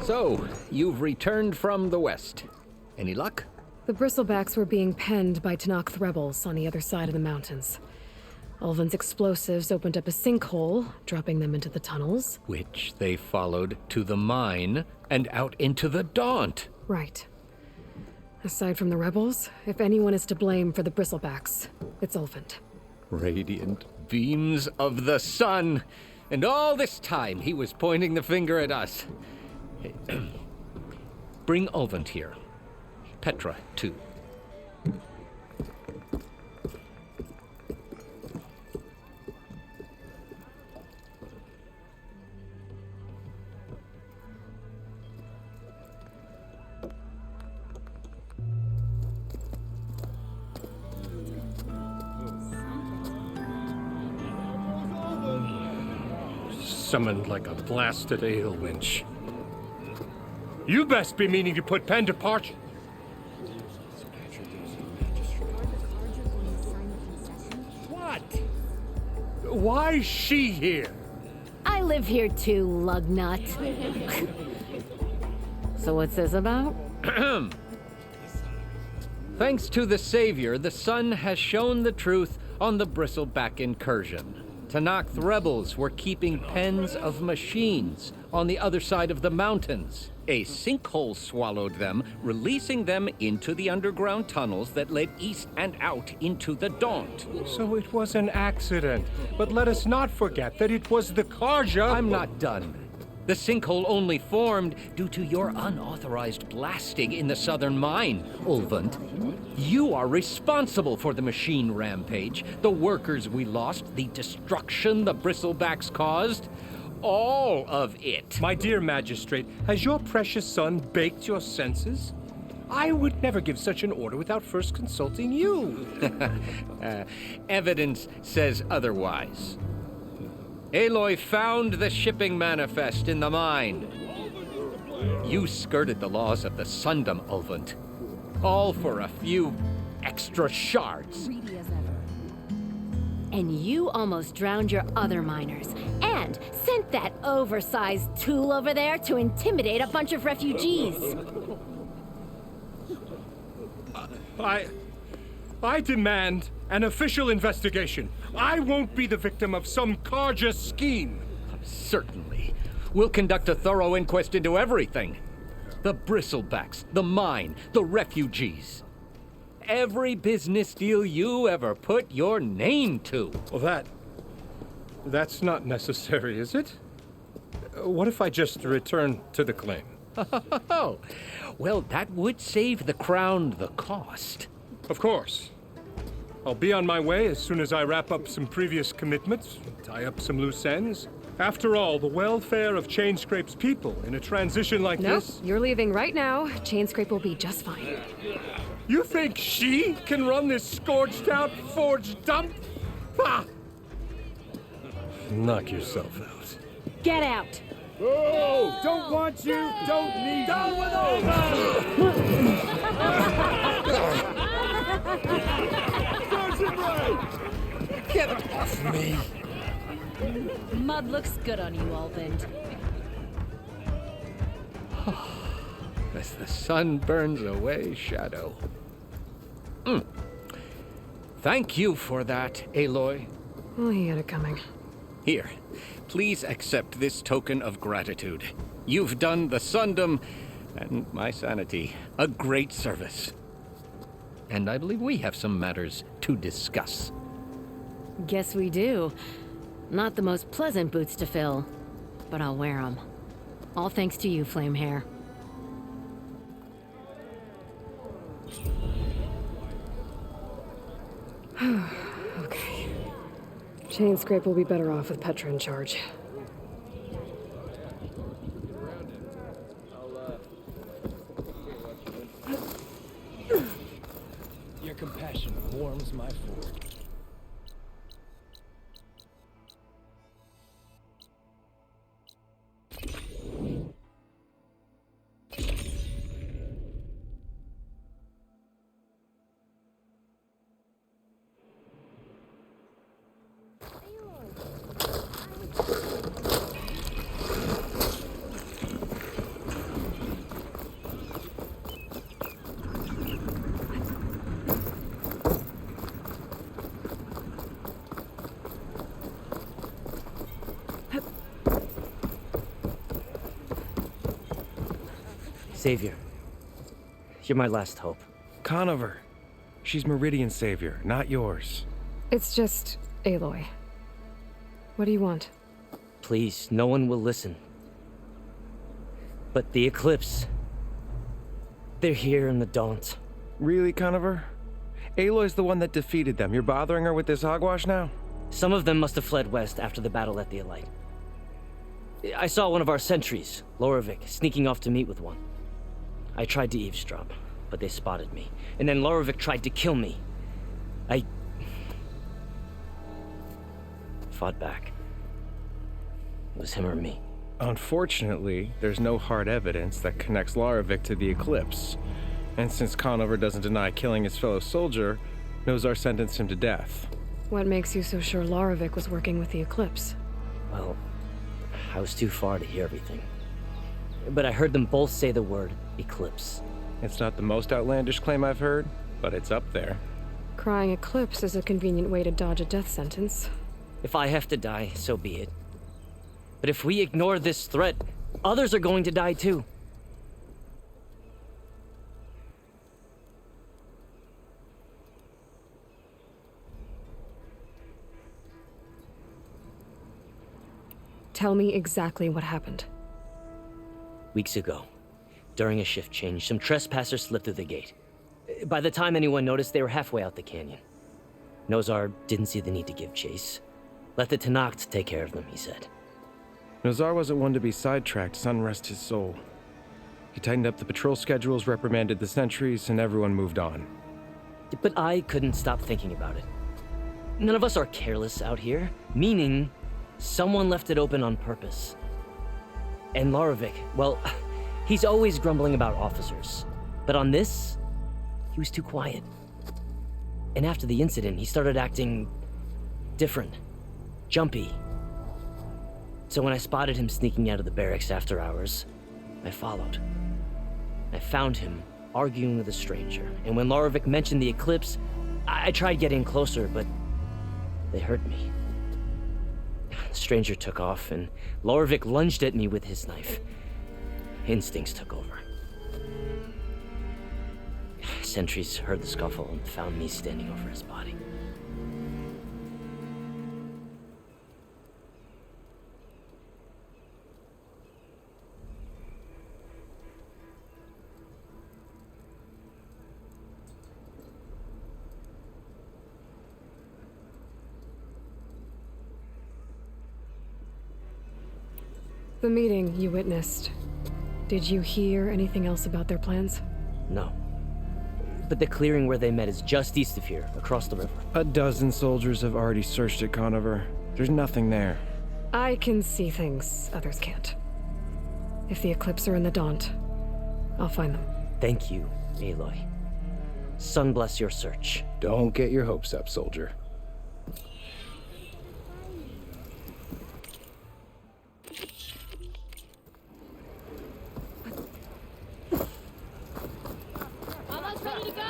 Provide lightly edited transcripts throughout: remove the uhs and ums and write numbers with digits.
So, you've returned from the west. Any luck? The bristlebacks were being penned by Tenakth rebels on the other side of the mountains. Ulvin's explosives opened up a sinkhole, dropping them into the tunnels. Which they followed to the mine and out into the Daunt. Right. Aside from the rebels, if anyone is to blame for the bristlebacks, it's Ulvin. Radiant beams of the sun! And all this time he was pointing the finger at us. Bring Ulvin here. Petra, too. Summoned like a blasted ale winch. You best be meaning to put pen to parchment. What? Why's she here? I live here too, lugnut. So what's this about? Thanks to the Savior, the sun has shown the truth on the bristleback incursion. Tenakth rebels were keeping pens of machines on the other side of the mountains. A sinkhole swallowed them, releasing them into the underground tunnels that led east and out into the Daunt. So it was an accident. But let us not forget that it was the Karja. I'm not done. The sinkhole only formed due to your unauthorized blasting in the southern mine, Ulvund. You are responsible for the machine rampage, the workers we lost, the destruction the bristlebacks caused. All of it. My dear magistrate, has your precious son baked your senses? I would never give such an order without first consulting you. Evidence says otherwise. Aloy found the shipping manifest in the mine. You skirted the laws of the Sundom, Ulvund. All for a few extra shards. And you almost drowned your other miners. And sent that oversized tool over there to intimidate a bunch of refugees. I demand an official investigation. I won't be the victim of some Karja scheme. Certainly. We'll conduct a thorough inquest into everything. The bristlebacks, the mine, the refugees. Every business deal you ever put your name to. Well, that's not necessary, is it? What if I just return to the claim? Oh, well, that would save the crown the cost. Of course. I'll be on my way as soon as I wrap up some previous commitments, tie up some loose ends. After all, the welfare of Chainscrape's people in a transition like this... Nope, you're leaving right now. Chainscrape will be just fine. You think she can run this scorched-out forged dump? Ha! Knock yourself out. Get out! Oh, don't want you, don't need Down you. with all Get off me! Mud looks good on you, Ulvin. As the sun burns away shadow. Thank you for that, Aloy. Oh, he had it coming. Here, please accept this token of gratitude. You've done the Sundom and my sanity a great service. And I believe we have some matters to discuss. Guess we do. Not the most pleasant boots to fill, but I'll wear them. All thanks to you, Flamehair. Okay. Chainscrape will be better off with Petra in charge. Your compassion warms my forge. Savior, you're my last hope. Conover. She's Meridian's savior, not yours. It's just Aloy. What do you want? Please, no one will listen. But the Eclipse... they're here in the Daunt. Really, Conover? Aloy's the one that defeated them. You're bothering her with this hogwash now? Some of them must have fled west after the battle at the Elite. I saw one of our sentries, Loravik, sneaking off to meet with one. I tried to eavesdrop, but they spotted me. And then Loravik tried to kill me. I... fought back. It was him or me. Unfortunately, there's no hard evidence that connects Loravik to the Eclipse. And since Conover doesn't deny killing his fellow soldier, Nozar sentenced him to death. What makes you so sure Loravik was working with the Eclipse? Well, I was too far to hear everything. But I heard them both say the word Eclipse. It's not the most outlandish claim I've heard, but it's up there. Crying Eclipse is a convenient way to dodge a death sentence. If I have to die, so be it. But if we ignore this threat, others are going to die too. Tell me exactly what happened. Weeks ago, during a shift change, some trespassers slipped through the gate. By the time anyone noticed, they were halfway out the canyon. Nozar didn't see the need to give chase. Let the Tenakth take care of them, he said. Nozar wasn't one to be sidetracked, sun rest his soul. He tightened up the patrol schedules, reprimanded the sentries, and everyone moved on. But I couldn't stop thinking about it. None of us are careless out here, meaning someone left it open on purpose. And Loravik, well, he's always grumbling about officers. But on this, he was too quiet. And after the incident, he started acting different, jumpy. So when I spotted him sneaking out of the barracks after hours, I followed. I found him arguing with a stranger, and when Loravik mentioned the Eclipse, I tried getting closer, but they heard me. The stranger took off, and Loravik lunged at me with his knife. Instincts took over. Sentries heard the scuffle and found me standing over his body. The meeting you witnessed. Did you hear anything else about their plans? No. But the clearing where they met is just east of here, across the river. A dozen soldiers have already searched it, Conover. There's nothing there. I can see things others can't. If the Eclipse are in the Daunt, I'll find them. Thank you, Aloy. Sun bless your search. Don't get your hopes up, soldier. Almost ready to go?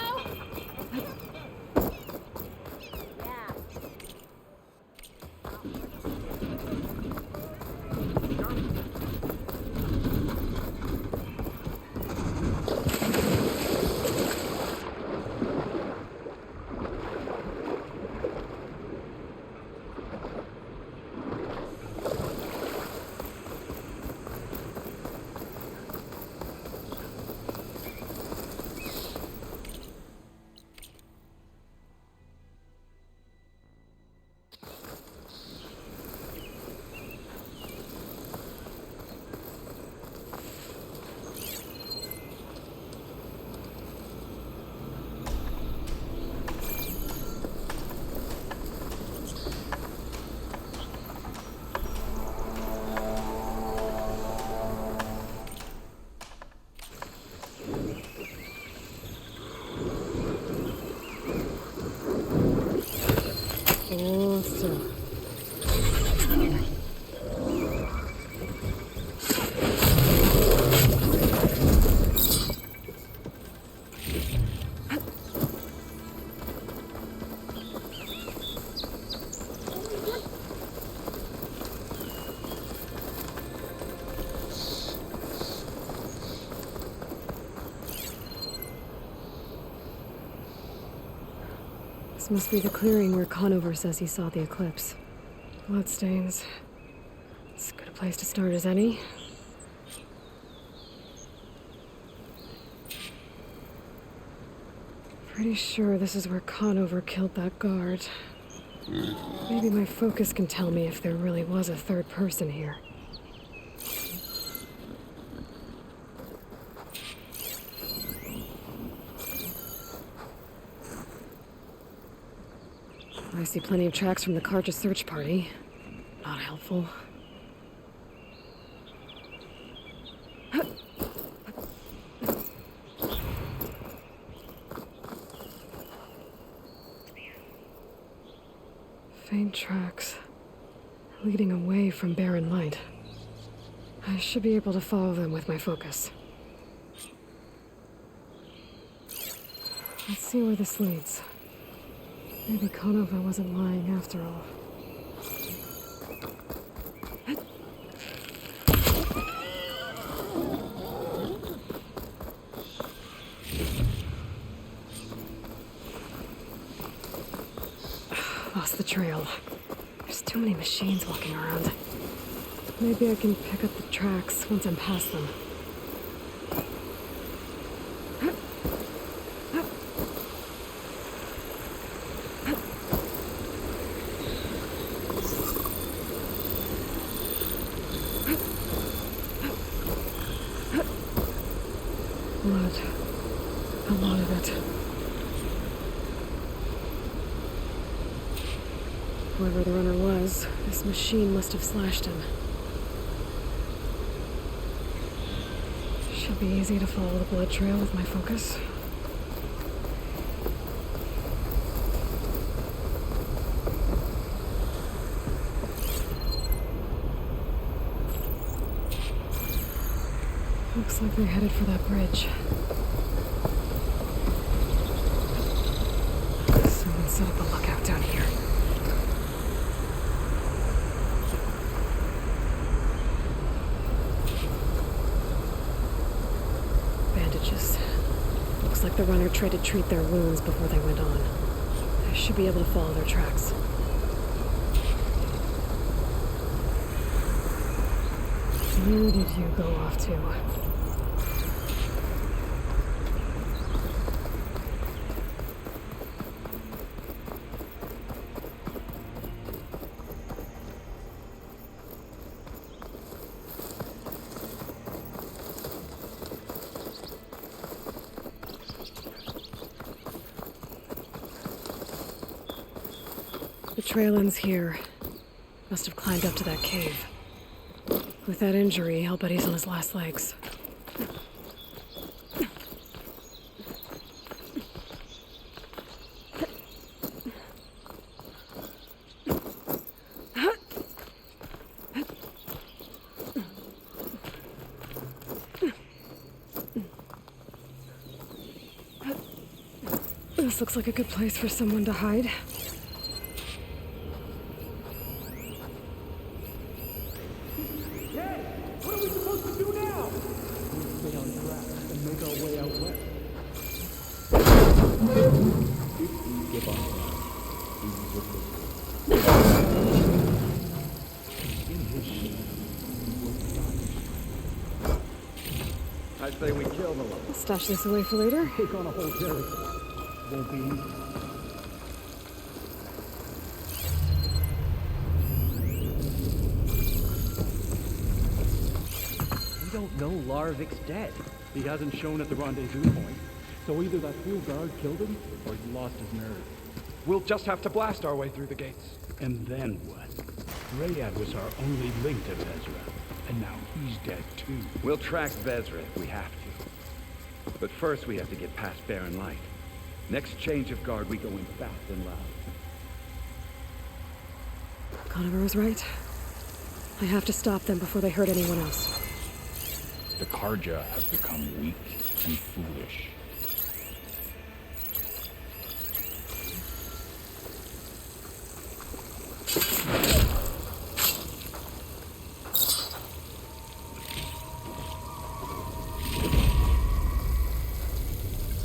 This must be the clearing where Conover says he saw the eclipse. Bloodstains. It's as good a place to start as any. Pretty sure this is where Conover killed that guard. Maybe my focus can tell me if there really was a third person here. I see plenty of tracks from the Karja search party. Not helpful. Faint tracks leading away from barren light. I should be able to follow them with my focus. Let's see where this leads. Maybe Conover wasn't lying after all. Lost the trail. There's too many machines walking around. Maybe I can pick up the tracks once I'm past them. Blood. A lot of it. Whoever the runner was, this machine must have slashed him. Should be easy to follow the blood trail with my focus. Looks like they're headed for that bridge. Someone set up a lookout down here. Bandages. Looks like the runner tried to treat their wounds before they went on. I should be able to follow their tracks. Where did you go off to? The trail ends here. Must have climbed up to that cave. With that injury, I'll bet he's on his last legs. This looks like a good place for someone to hide. I say we kill the one. Stash this away for later. Take on a whole territory. Won't be easy. We don't know Laravic's dead. He hasn't shown at the rendezvous point. So either that fool guard killed him, or he lost his nerve. We'll just have to blast our way through the gates. And then what? Rayad was our only link to Vezra, and now he's dead too. We'll track Vezra if we have to. But first we have to get past Barren Light. Next change of guard, we go in fast and loud. Conover was right. I have to stop them before they hurt anyone else. The Karja have become weak and foolish.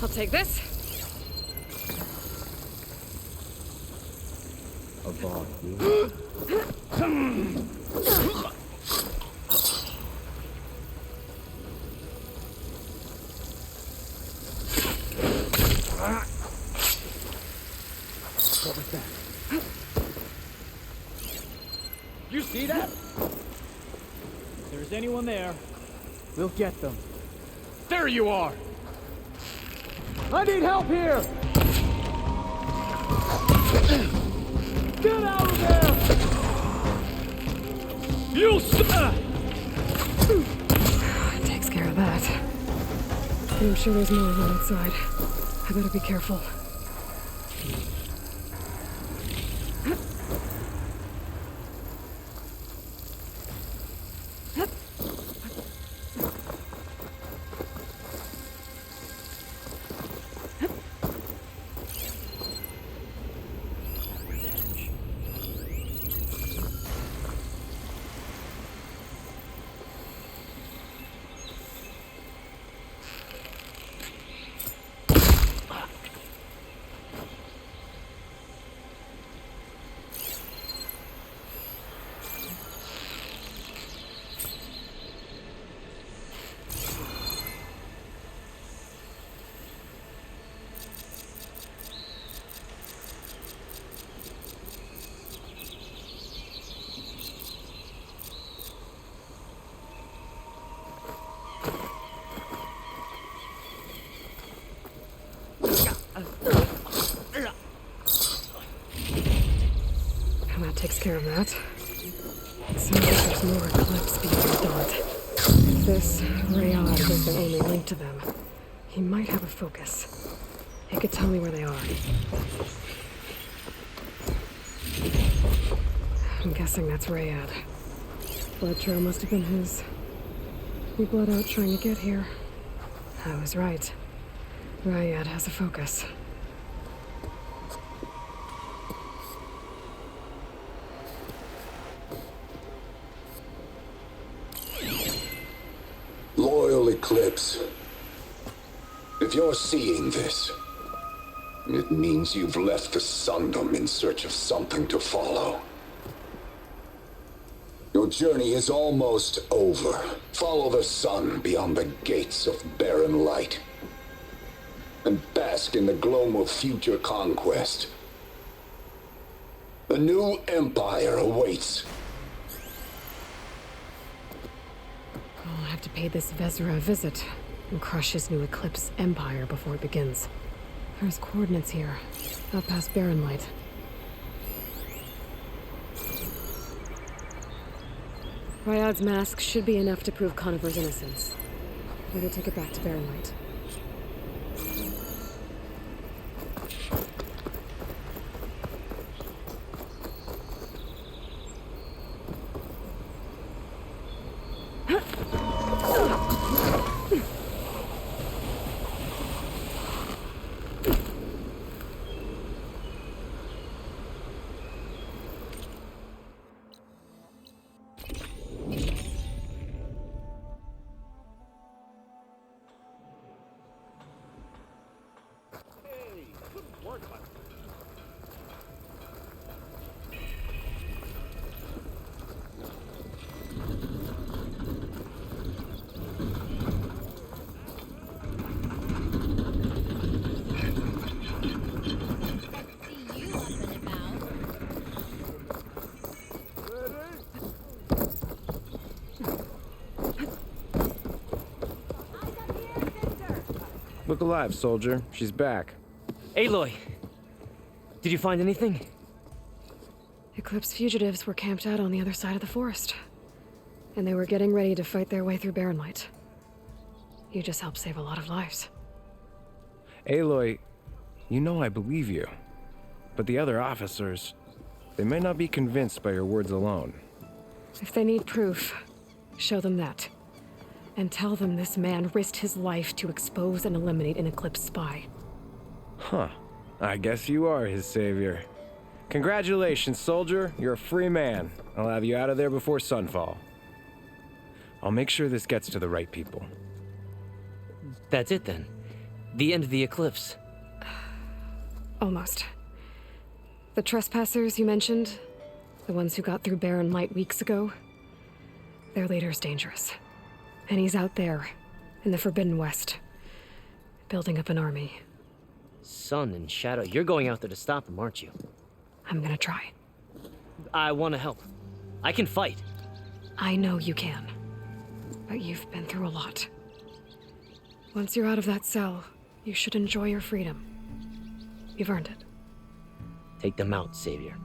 I'll take this. What was that? You see that? If there's anyone there, We'll get them. there you are! I need help here! Get out of there! You Takes care of that. I'm sure there's more of them outside. I better be careful. And that takes care of that. It sounds like there's more Eclipse being done. If this Rayad was the only link to them, he might have a focus. He could tell me where they are. I'm guessing that's Rayad. Blood trail must have been his. He bled out trying to get here. I was right. Rayad has a focus. Loyal Eclipse, if you're seeing this, it means you've left the Sundom in search of something to follow. Your journey is almost over. Follow the sun beyond the gates of barren light, and bask in the gloam of future conquest. A new empire awaits. I'll have to pay this Vezra a visit and crush his new Eclipse empire before it begins. There's coordinates here, out past Barren Light. Ryad's mask should be enough to prove Conover's innocence. Better take it back to Barren Light. Look alive, soldier. She's back. Aloy! Did you find anything? Eclipse fugitives were camped out on the other side of the forest. And they were getting ready to fight their way through Barren Light. You just helped save a lot of lives. Aloy, you know I believe you. But the other officers, they may not be convinced by your words alone. If they need proof, show them that. And tell them this man risked his life to expose and eliminate an Eclipse spy. Huh. I guess you are his savior. Congratulations, soldier. You're a free man. I'll have you out of there before sunfall. I'll make sure this gets to the right people. That's it then. The end of the Eclipse. Almost. The trespassers you mentioned, The ones who got through Barren Light weeks ago, their leader's dangerous. And he's out there, in the Forbidden West, building up an army. Sun and Shadow, you're going out there to stop them, aren't you? I'm gonna try. I want to help. I can fight. I know you can. But you've been through a lot. Once you're out of that cell, you should enjoy your freedom. You've earned it. Take them out, Savior.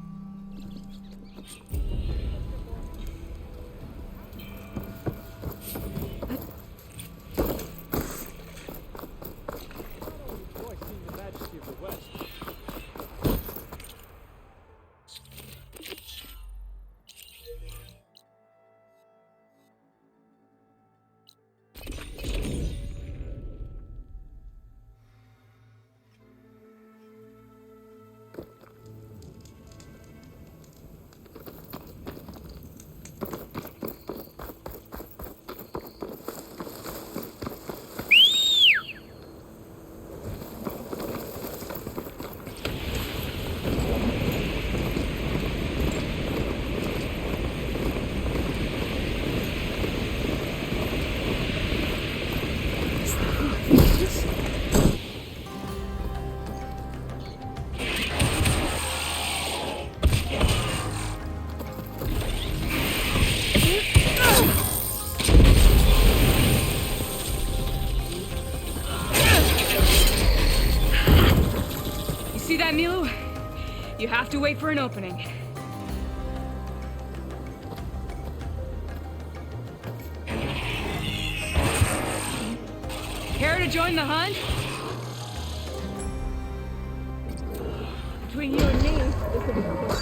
You have to wait for an opening. Care to join the hunt? Between you and me, this will be quick.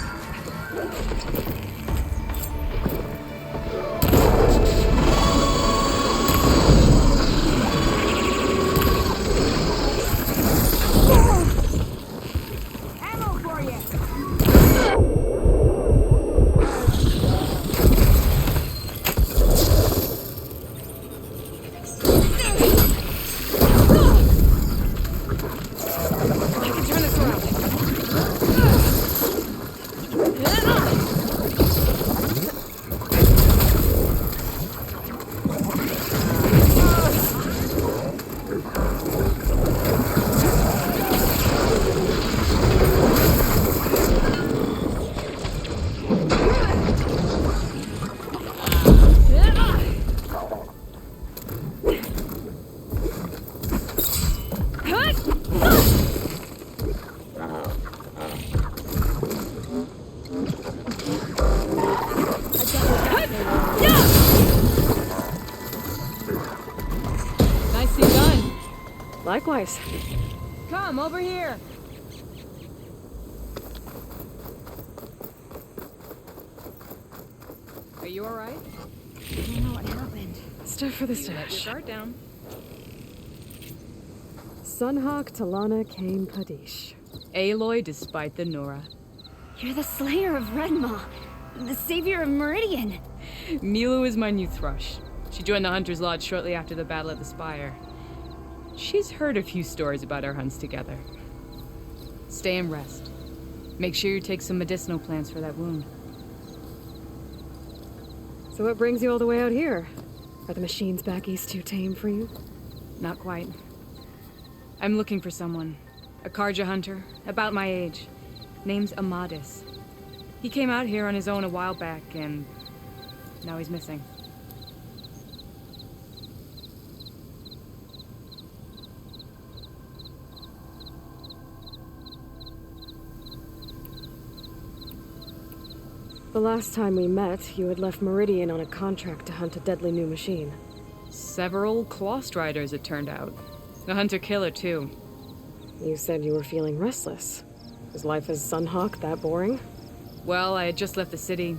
Likewise. Come over here. Are you all right? I don't know what happened. Stuff for the stash. Let your guard down. Sunhawk Talana Kane Padish. Aloy despite the Nora. You're the slayer of Redmaw, the savior of Meridian. Milu is my new thrush. She joined the Hunter's Lodge shortly after the Battle of the Spire. She's heard a few stories about our hunts together. Stay and rest. Make sure you take some medicinal plants for that wound. So what brings you all the way out here? Are the machines back east too tame for you? Not quite. I'm looking for someone. A Karja hunter, about my age. Name's Amadis. He came out here on his own a while back, and now he's missing. The last time we met, you had left Meridian on a contract to hunt a deadly new machine. Several Clawstriders, it turned out. A hunter-killer, too. You said you were feeling restless. Is life as Sunhawk that boring? Well, I had just left the city.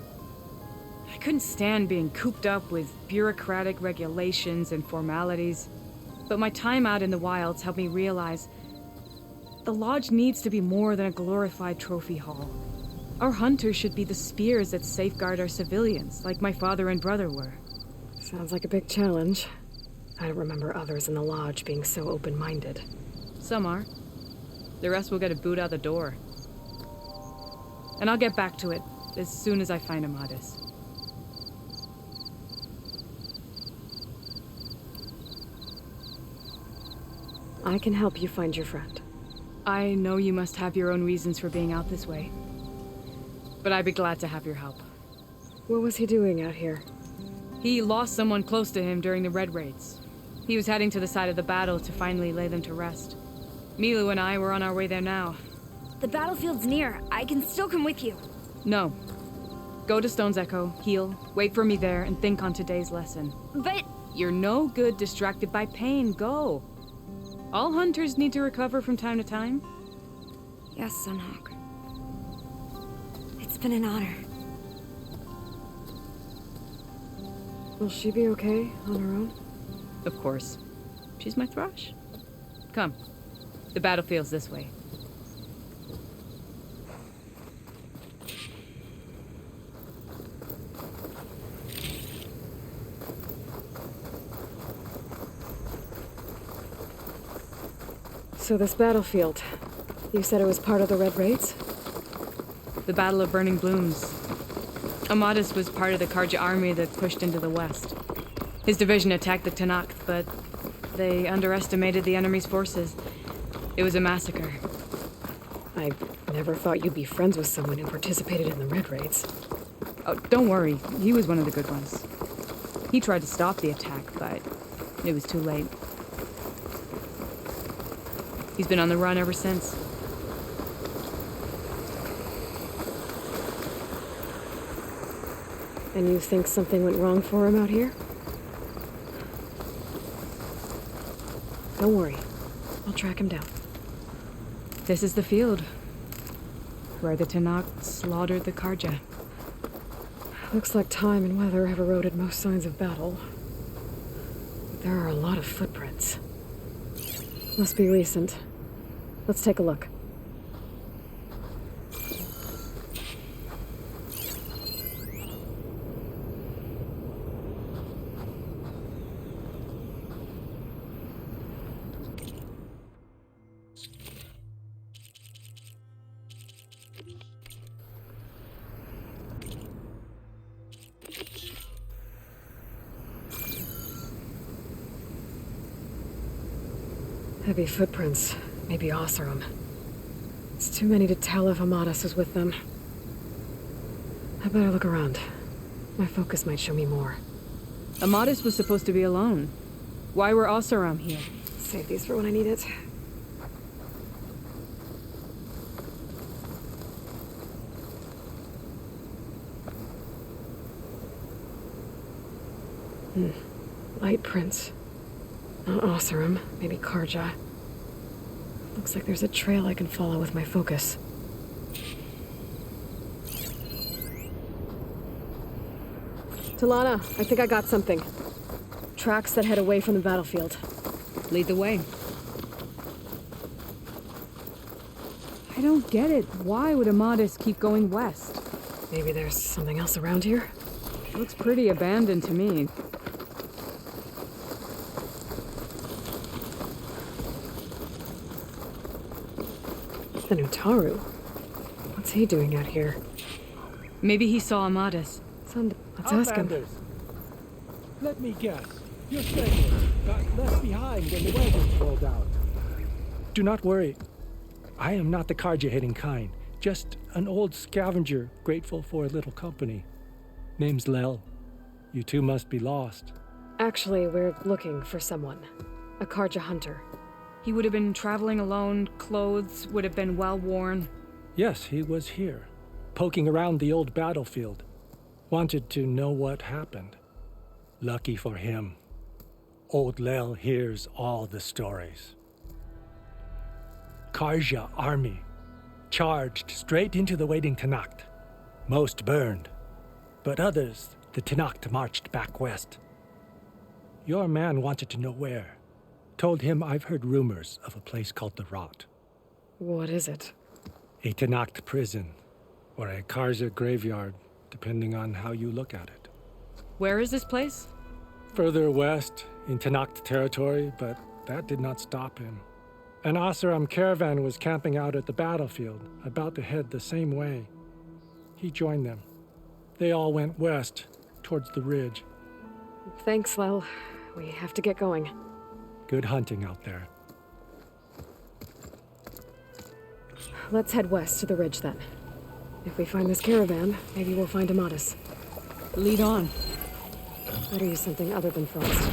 I couldn't stand being cooped up with bureaucratic regulations and formalities. But my time out in the wilds helped me realize the Lodge needs to be more than a glorified trophy hall. Our hunters should be the spears that safeguard our civilians, like my father and brother were. Sounds like a big challenge. I don't remember others in the Lodge being so open-minded. Some are. The rest will get a boot out the door. And I'll get back to it. as soon as I find Amadis. I can help you find your friend. I know you must have your own reasons for being out this way, but I'd be glad to have your help. What was he doing out here? He lost someone close to him during the Red Raids. He was heading to the side of the battle to finally lay them to rest. Milu and I were on our way there now. The battlefield's near. I can still come with you. No. Go to Stone's Echo, heal, wait for me there, and think on today's lesson. But... You're no good distracted by pain. Go. All hunters need to recover from time to time. Yes, Sunhawk. It's been an honor. Will she be okay on her own? Of course. She's my thrush. Come. The battlefield's this way. So this battlefield, you said it was part of the Red Raids? The Battle of Burning Blooms. Amadis was part of the Karja army that pushed into the west. His division attacked the Tenakth, but they underestimated the enemy's forces. It was a massacre. I never thought you'd be friends with someone who participated in the Red Raids. Oh, don't worry. He was one of the good ones. He tried to stop the attack, but it was too late. He's been on the run ever since. And you think something went wrong for him out here? Don't worry. I'll track him down. This is the field where the Tenakth slaughtered the Karja. Looks like time and weather have eroded most signs of battle. But there are a lot of footprints. Must be recent. Let's take a look. Heavy footprints. Maybe Osseram. It's too many to tell if Amadis is with them. I better look around. My focus might show me more. Amadis was supposed to be alone. Why were Osseram here? Save these for when I need it. Light prints. Not Osseram, maybe Karja. Looks like there's a trail I can follow with my focus. Talana, I think I got something. Tracks that head away from the battlefield. Lead the way. I don't get it. Why would Amadis keep going west? Maybe there's something else around here? Looks pretty abandoned to me. The Nutaru. What's he doing out here? Maybe he saw Amadis. Let's ask him. Let me guess. Your stranger got left behind when the wagons rolled out. Do not worry. I am not the Karja-hating kind. Just an old scavenger grateful for a little company. Name's Lel. You two must be lost. Actually, we're looking for someone. A Karja hunter. He would have been traveling alone, clothes would have been well worn. Yes, he was here, poking around the old battlefield. Wanted to know what happened. Lucky for him, old Lel hears all the stories. Karja army charged straight into the waiting Tenakth. Most burned, but others, the Tenakth marched back west. Your man wanted to know where. Told him I've heard rumors of a place called the Rot. What is it? A Tenakth prison, or a Karja graveyard, depending on how you look at it. Where is this place? Further west, in Tenakth territory, but that did not stop him. An Osseram caravan was camping out at the battlefield, about to head the same way. He joined them. They all went west, towards the ridge. Thanks, Lel. We have to get going. Good hunting out there. Let's head west to the ridge then. If we find this caravan, maybe we'll find Amatis. Lead on. Better use something other than frost.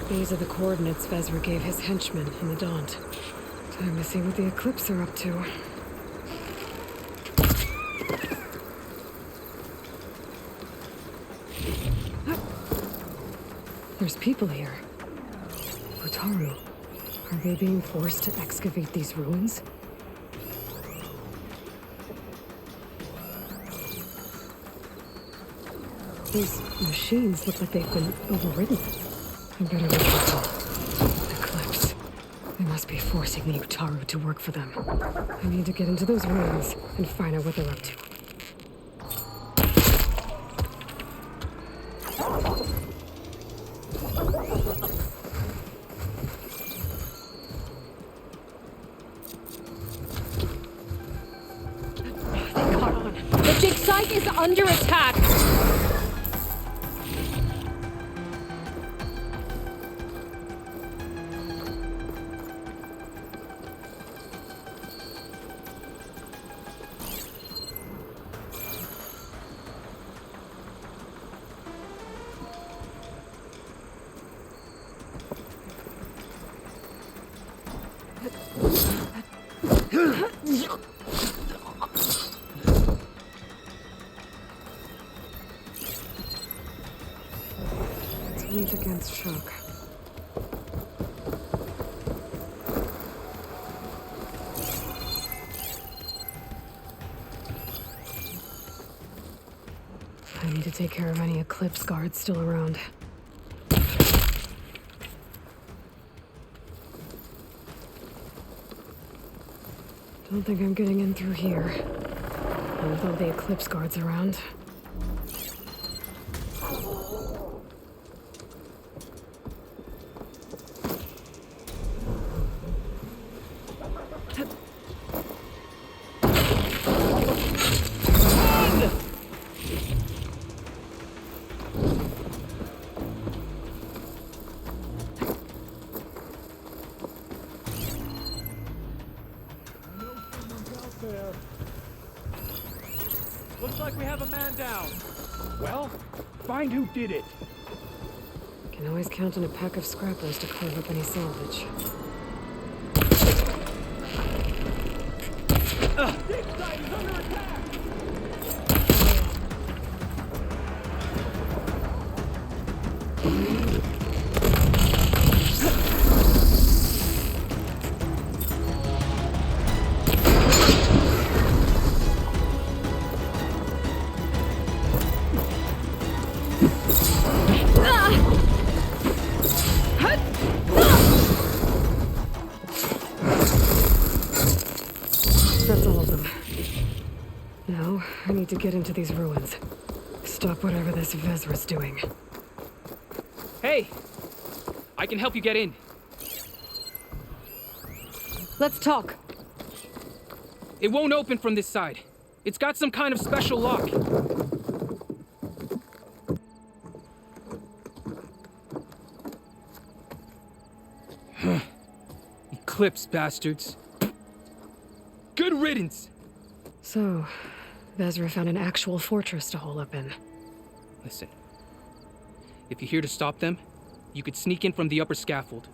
These are the coordinates Vezra gave his henchmen in the Daunt. Time to see what the Eclipse are up to. There's people here. Utaru. Are they being forced to excavate these ruins? These machines look like they've been overridden. I better be careful. Eclipse. They must be forcing the Utaru to work for them. I need to get into those ruins and find out what they're up to. They caught on. The dig site is under attack! It's weak against shock. I need to take care of any Eclipse guards still around. Don't think I'm getting in through here. Not with all the Eclipse guards around. Looks like we have a man down. Well, find who did it. Can always count on a pack of scrappers to carve up any salvage. Dig site is under attack! need to get into these ruins. Stop whatever this Vezra's doing. Hey! I can help you get in. Let's talk. It won't open from this side. It's got some kind of special lock. Eclipse, bastards. Good riddance! So, Vezra found an actual fortress to hole up in. Listen. If you're here to stop them, you could sneak in from the upper scaffold.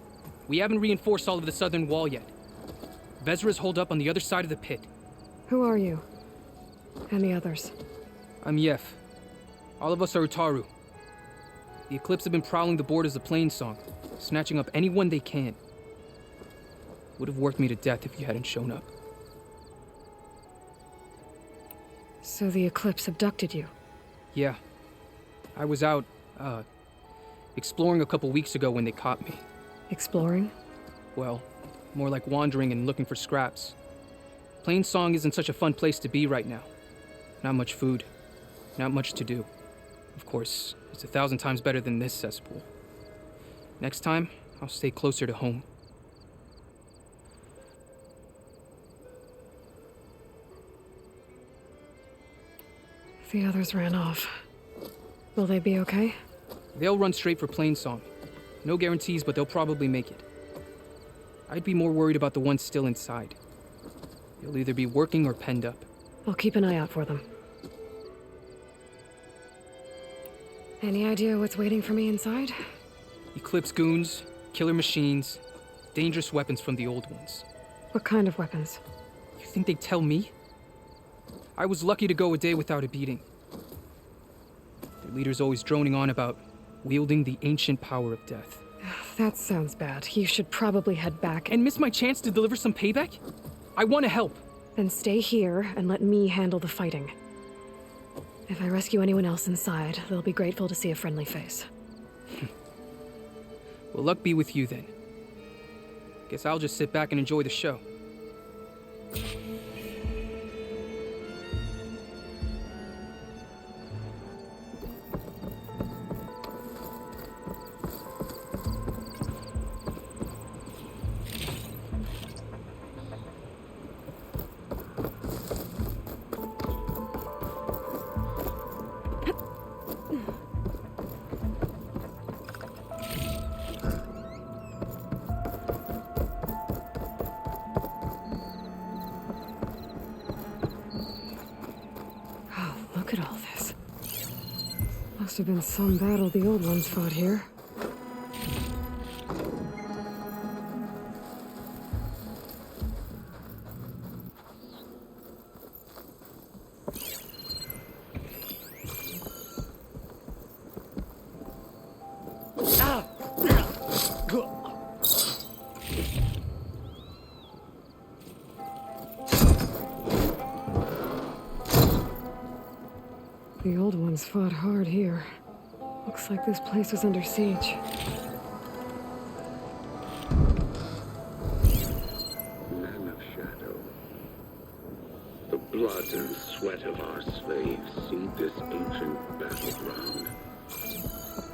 We haven't reinforced all of the southern wall yet. Vezra's holed up on the other side of the pit. Who are you? And the others? I'm Yef. All of us are Utaru. The Eclipse have been prowling the borders of Plainsong, snatching up anyone they can. Would have worked me to death if you hadn't shown up. So the Eclipse abducted you? Yeah. I was out, exploring a couple weeks ago when they caught me. Exploring? Well, more like wandering and looking for scraps. Plainsong isn't such a fun place to be right now. Not much food. Not much to do. Of course, it's 1,000 times better than this cesspool. Next time, I'll stay closer to home. The others ran off. Will they be okay? They'll run straight for Plainsong. No guarantees, but they'll probably make it. I'd be more worried about the ones still inside. They'll either be working or penned up. I'll keep an eye out for them. Any idea what's waiting for me inside? Eclipse goons, killer machines, dangerous weapons from the old ones. What kind of weapons? You think they'd tell me? I was lucky to go a day without a beating. Their leader's always droning on about wielding the ancient power of death. That sounds bad. You should probably head back and miss my chance to deliver some payback? I want to help. Then stay here and let me handle the fighting. If I rescue anyone else inside, they'll be grateful to see a friendly face. Well, luck be with you then. Guess I'll just sit back and enjoy the show. Look at all this. Must have been some battle the old ones fought here. The old ones fought hard here. Looks like this place was under siege. Man of Shadow. The blood and sweat of our slaves seed this ancient battleground.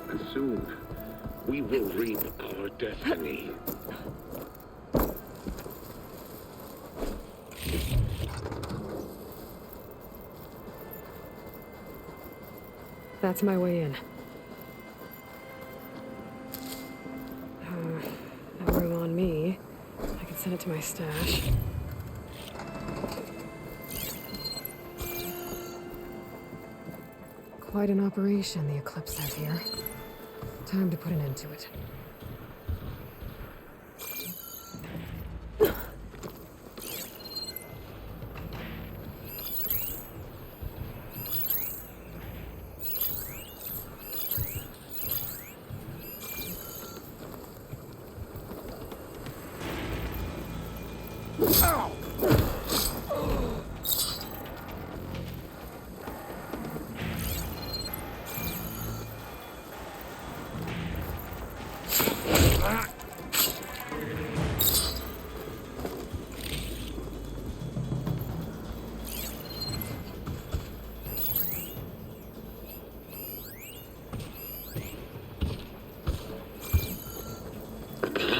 And soon, we will reap our destiny. That's my way in. No room on me. I can send it to my stash. Quite an operation the Eclipse have here. Time to put an end to it.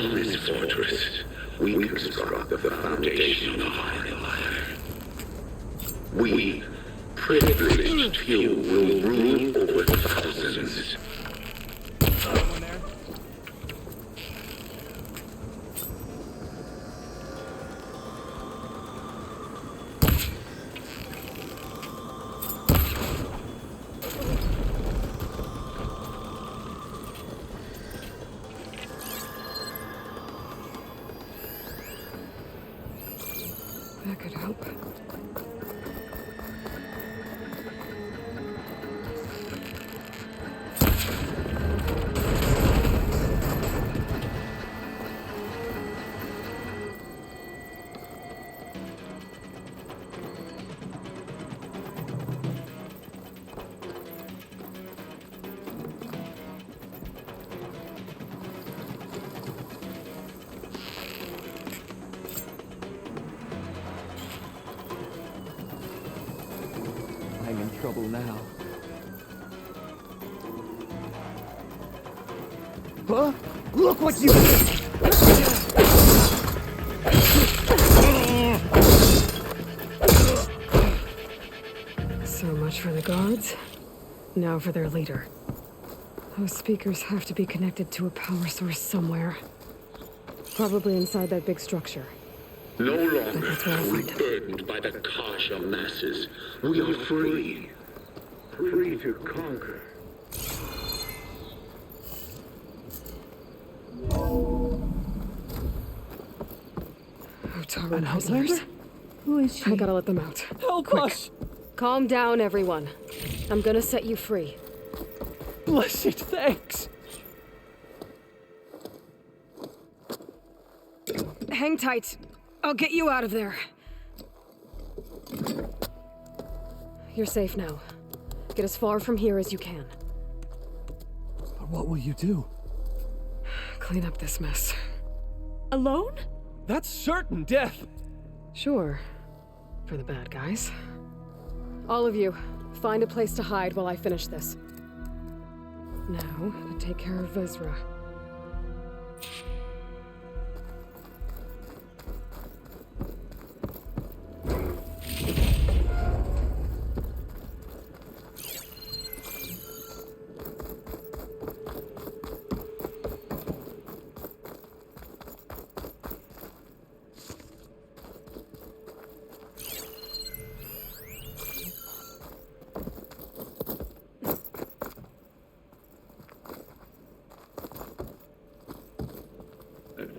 From this fortress, we construct the foundation of our empire. We, privileged few, will rule over thousands. That could help. I'm in trouble now. Huh? Look what you did! So much for the guards. Now for their leader. Those speakers have to be connected to a power source somewhere. Probably inside that big structure. No longer are we burdened by the Kasha masses. We are free. Free to conquer. Otara prisoners. Who is she? I gotta let them out. Help us! Calm down, everyone. I'm gonna set you free. Blessed thanks! Hang tight. I'll get you out of there. You're safe now. Get as far from here as you can. But what will you do? Clean up this mess. Alone? That's certain death! Sure. For the bad guys. All of you, find a place to hide while I finish this. Now, to take care of Vezra.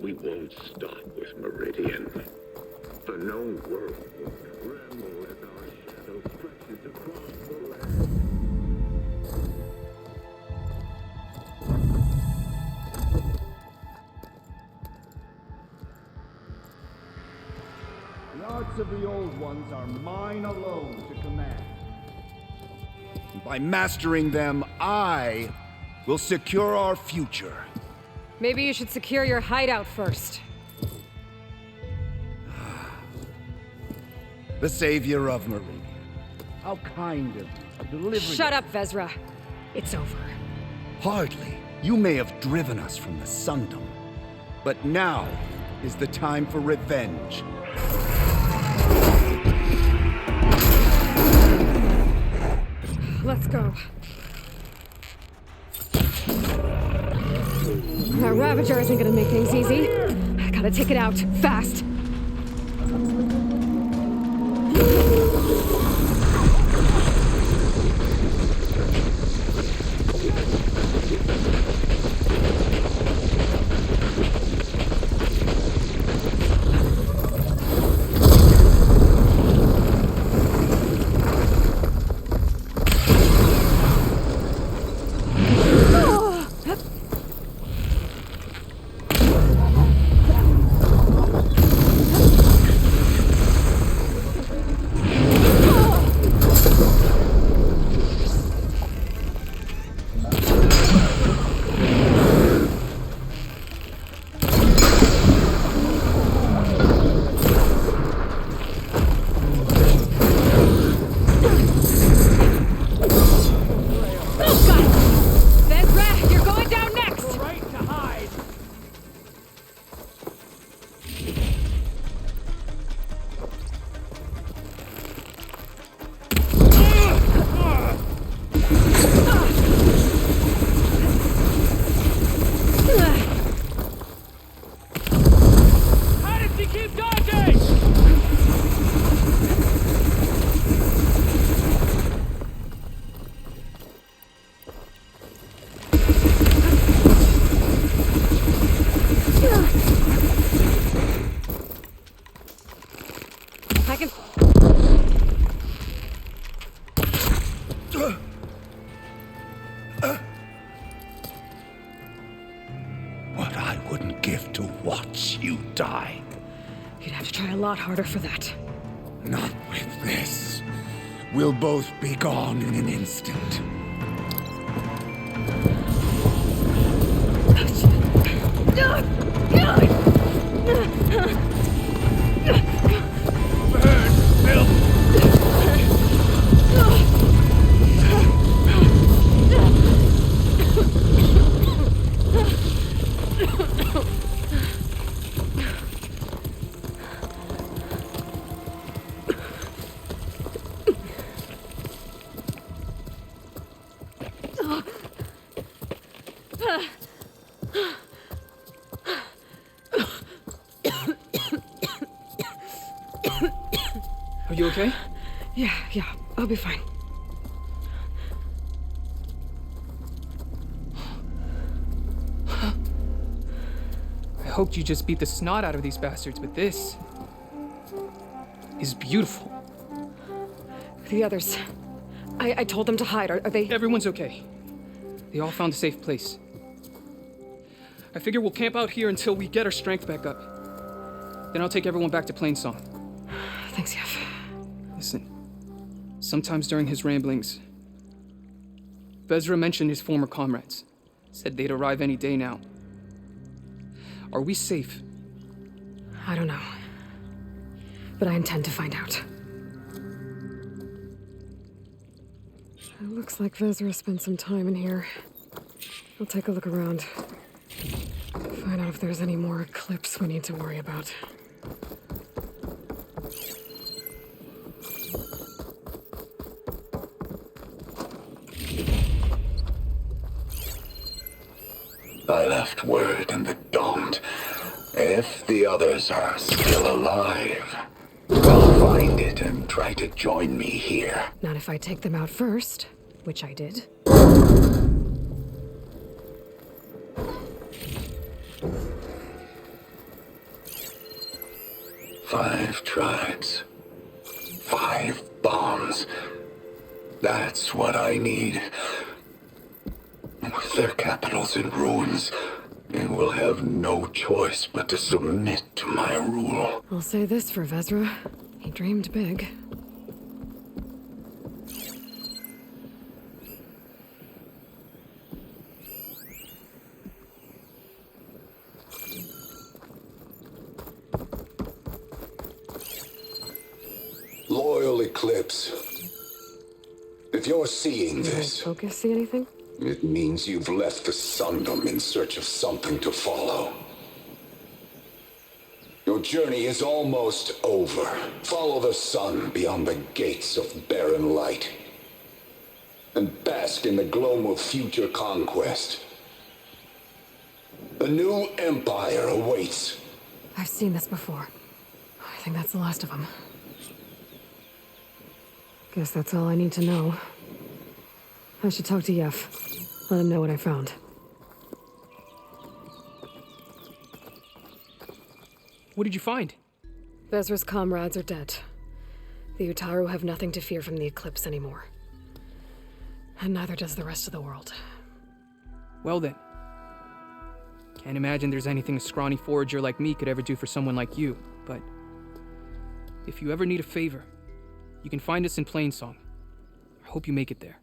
We won't stop with Meridian. The known world will tremble as our shadow stretches across the land. The arts of the old ones are mine alone to command. By mastering them, I will secure our future. Maybe you should secure your hideout first. The savior of Meridian. How kind of you, delivering... Shut up, Vezra. It's over. Hardly. You may have driven us from the Sundom. But now is the time for revenge. Let's go. That Ravager isn't gonna make things easy. I gotta take it out, fast. What I wouldn't give to watch you die. You'd have to try a lot harder for that. Not with this. We'll both be gone in an instant. Burn, filth! Are you okay? Yeah, I'll be fine. I hoped you just beat the snot out of these bastards, but this is beautiful. The others. I told them to hide. Are they? Everyone's okay. They all found a safe place. I figure we'll camp out here until we get our strength back up. Then I'll take everyone back to Plainsong. Thanks, Yef. Listen, sometimes during his ramblings, Vezra mentioned his former comrades. Said they'd arrive any day now. Are we safe? I don't know. But I intend to find out. It looks like Vezra spent some time in here. I'll take a look around. Find out if there's any more Eclipse we need to worry about. I left word in the Daunt. If the others are still alive, they'll find it and try to join me here. Not if I take them out first, which I did. Five tribes. 5 bombs. That's what I need. With their capitals in ruins, they will have no choice but to submit to my rule. I'll say this for Vezra. He dreamed big. Loyal Eclipse. If you're seeing this, Focus, see anything? it means you've left the Sundom in search of something to follow. Your journey is almost over. Follow the sun beyond the gates of barren light. And bask in the gloam of future conquest. A new empire awaits. I've seen this before. I think that's the last of them. Guess that's all I need to know. I should talk to Yef. Let him know what I found. What did you find? Vezra's comrades are dead. The Utaru have nothing to fear from the Eclipse anymore. And neither does the rest of the world. Well then. Can't imagine there's anything a scrawny forager like me could ever do for someone like you, but if you ever need a favor, you can find us in Plainsong. I hope you make it there.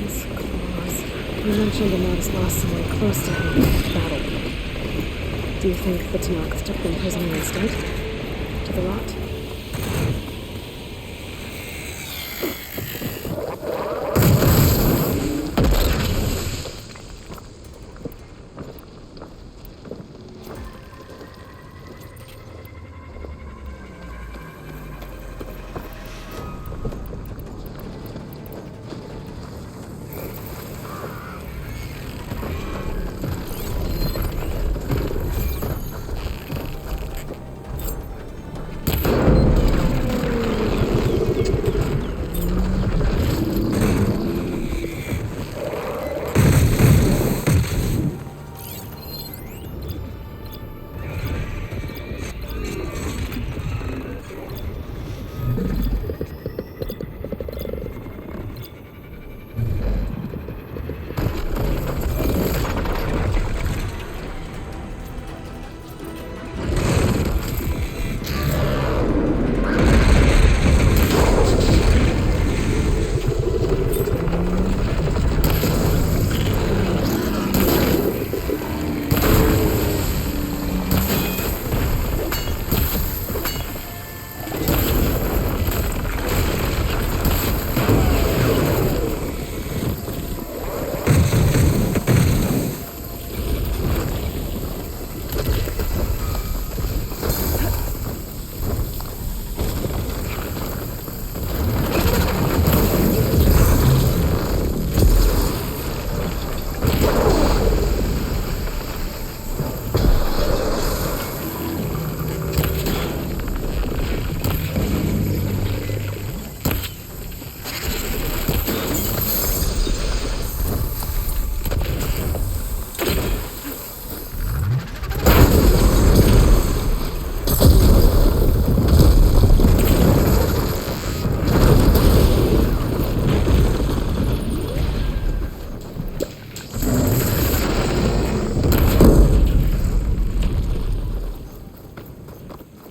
Fangs, claws. You mentioned the Nox lost someone close to him in the battle. Do you think the Tanox took them prisoner instead? To the rot?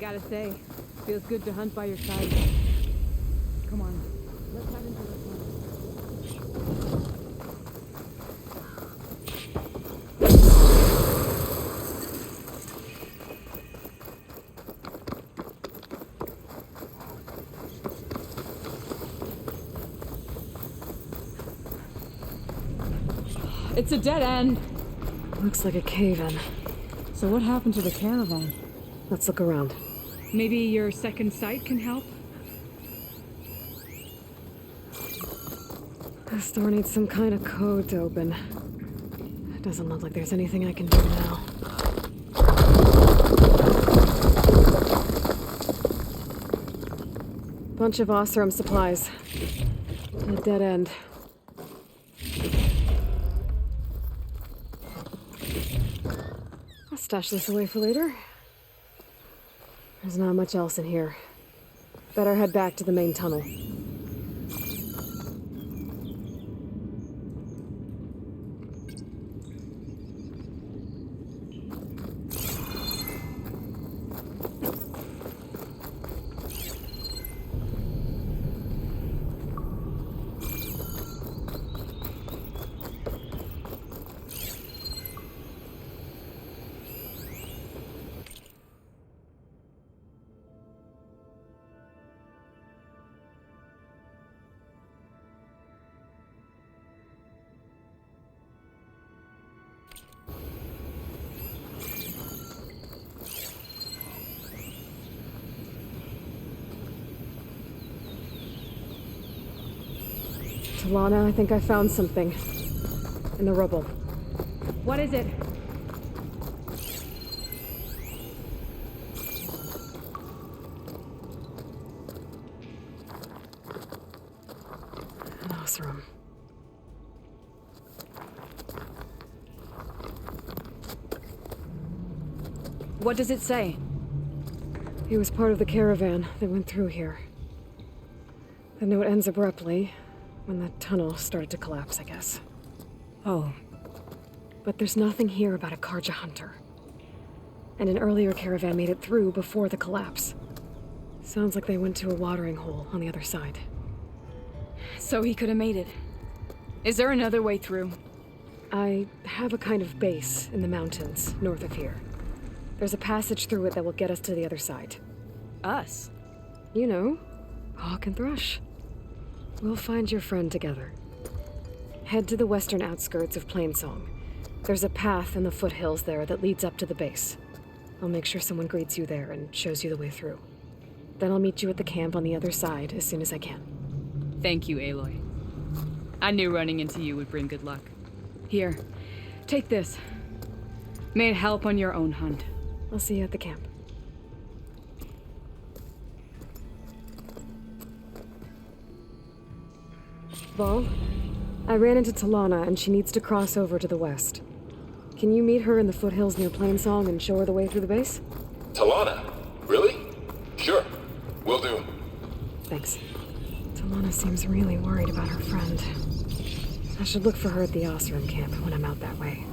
Gotta say, feels good to hunt by your side. Come on, let's head into the It's a dead end. Looks like a cave-in. So what happened to the caravan? Let's look around. Maybe your second sight can help? This door needs some kind of code to open. It doesn't look like there's anything I can do now. Bunch of Osram supplies. A dead end. I'll stash this away for later. There's not much else in here. Better head back to the main tunnel. Lana, I think I found something. In the rubble. What is it? An Osram. What does it say? He was part of the caravan that went through here. The note ends abruptly. When the tunnel started to collapse, I guess. Oh. But there's nothing here about a Karja hunter. And an earlier caravan made it through before the collapse. Sounds like they went to a watering hole on the other side. So he could have made it. Is there another way through? I have a kind of base in the mountains north of here. There's a passage through it that will get us to the other side. Us? You know, Hawk and Thrush. We'll find your friend together. Head to the western outskirts of Plainsong. There's a path in the foothills there that leads up to the base. I'll make sure someone greets you there and shows you the way through. Then I'll meet you at the camp on the other side as soon as I can. Thank you, Aloy. I knew running into you would bring good luck. Here, take this. May it help on your own hunt. I'll see you at the camp. Vol, I ran into Talana and she needs to cross over to the west. Can you meet her in the foothills near Plainsong and show her the way through the base? Talana? Really? Sure. Will do. Thanks. Talana seems really worried about her friend. I should look for her at the Osram camp when I'm out that way.